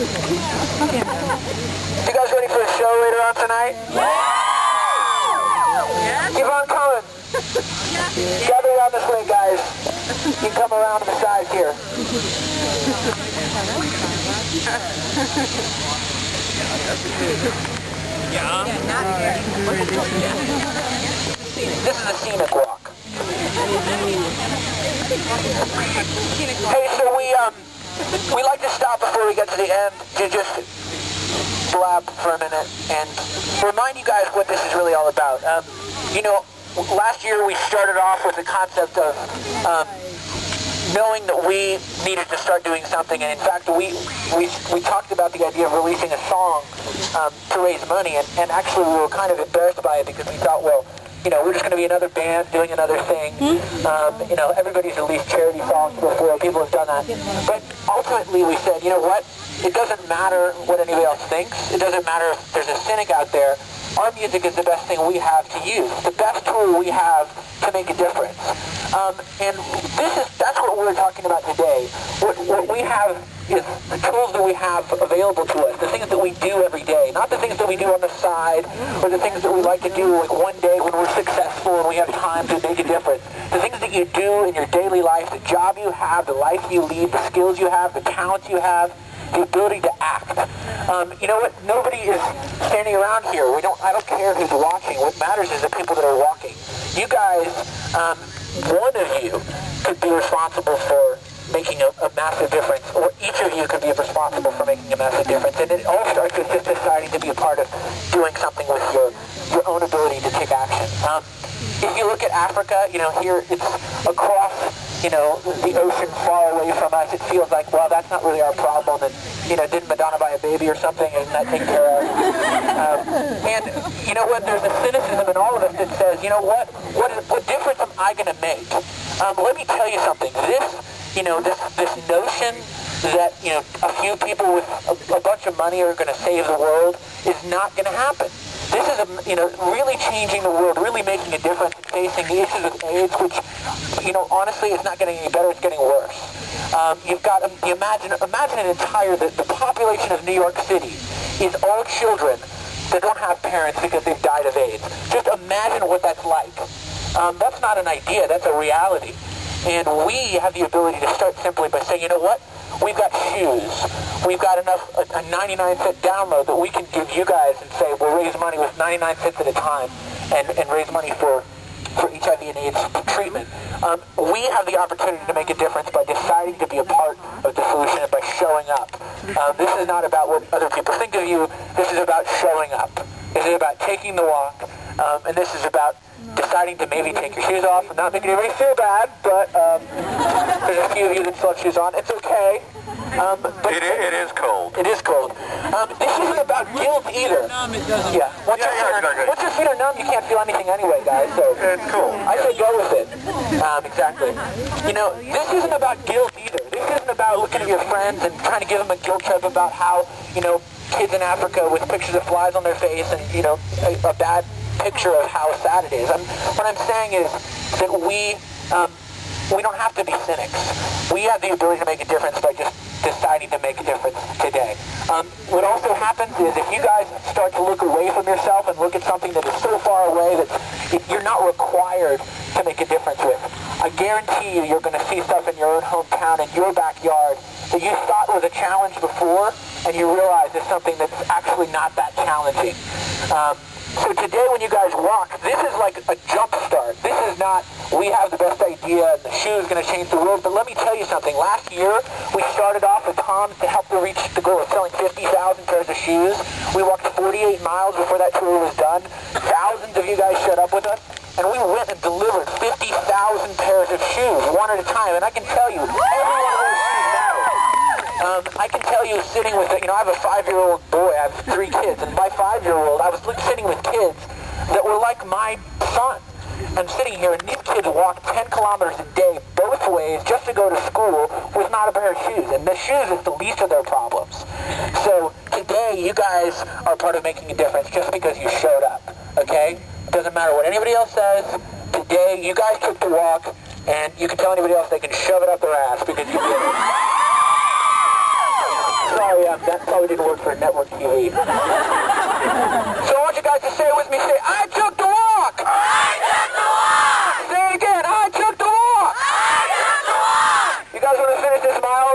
You guys ready for the show later on tonight? Keep on coming. Gather around this way, guys. You can come around to the sides here. This is a scenic walk. Hey, so we like to stop before we get to the end to just blab for a minute and remind you guys what this is really all about. You know, last year we started off with the concept of knowing that we needed to start doing something, and in fact we talked about the idea of releasing a song to raise money, and actually we were kind of embarrassed by it because we thought, well, you know, we're just going to be another band doing another thing. You know, everybody's released charity songs before, people have done that. But ultimately we said, you know what, it doesn't matter what anybody else thinks, it doesn't matter if there's a cynic out there. Our music is the best thing we have to use, the best tool we have to make a difference. And that's what we're talking about today. What we have is the tools that we have available to us, the things that we do every day, not the things that we do on the side, or the things that we like to do like one day when we're successful and we have time to make a difference. The things that you do in your daily life, the job you have, the life you lead, the skills you have, the talents you have, the ability to act. You know what? Nobody is standing around here. I don't care who's watching. What matters is the people that are walking. You guys, one of you could be responsible for making a massive difference, or each of you could be responsible for making a massive difference. And it all starts with just deciding to be a part of doing something with your own ability to take action. If you look at Africa, you know, here it's across, you know, the ocean far away from us. It feels like, well, that's not really our problem. And, you know, didn't Madonna buy a baby or something? Isn't that taken care of? And you know what? There's a cynicism in all of us that says, you know what difference am I going to make? Let me tell you something. This notion that, you know, a few people with a bunch of money are going to save the world is not going to happen. This is, really changing the world, really making a difference in facing the issues of AIDS, which, you know, honestly, it's not getting any better, it's getting worse. Imagine the population of New York City is all children that don't have parents because they've died of AIDS. Just imagine what that's like. That's not an idea, that's a reality. And we have the ability to start simply by saying, you know what? We've got shoes. We've got enough, a 99-cent download that we can give you guys and say, we'll raise money with 99 cents at a time and raise money for HIV and AIDS treatment. We have the opportunity to make a difference by deciding to be a part of the solution and by showing up. This is not about what other people think of you. This is about showing up. This is about taking the walk. And this is about deciding to maybe take your shoes off and not making anybody feel bad, but there's a few of you that still have shoes on. It's okay. But it is cold. It is cold. This isn't about guilt either. Yeah. Once your feet are numb, you can't feel anything anyway, guys. So it's cool. I say go with it. Exactly. You know, this isn't about guilt either. This isn't about looking at your friends and trying to give them a guilt trip about how, you know, kids in Africa with pictures of flies on their face and, you know, a bad picture of how sad it is. What I'm saying is that we don't have to be cynics. We have the ability to make a difference by just deciding to make a difference today. What also happens is if you guys start to look away from yourself and look at something that is so far away that you're not required to make a difference with, I guarantee you're going to see stuff in your own hometown, in your backyard, that you thought was a challenge before, and you realize it's something that's actually not that challenging. So today when you guys walk, this is like a jump start. This is not, we have the best idea and the shoe is going to change the world. But let me tell you something. Last year, we started off with Tom to help to reach the goal of selling 50,000 pairs of shoes. We walked 48 miles before that tour was done. Thousands of you guys showed up with us. And we went and delivered 50,000 pairs of shoes, one at a time. And I can tell you, every one of those shoes matters. I can tell you sitting with, you know, I have a 5-year-old boy, I have 3 kids, and by 5-year-old, I was sitting with kids that were like my son. I'm sitting here, and these kids walk 10 kilometers a day, both ways, just to go to school with not a pair of shoes. And the shoes is the least of their problems. So today, you guys are part of making a difference just because you showed up, okay? It doesn't matter what anybody else says. Today, you guys took the walk, and you can tell anybody else they can shove it up their ass because you did it. Sorry, that probably didn't work for network TV. So I want you guys to say it with me. Say, I took the walk! I took the walk! Say it again, I took the walk! I took the walk! You guys want to finish this mile?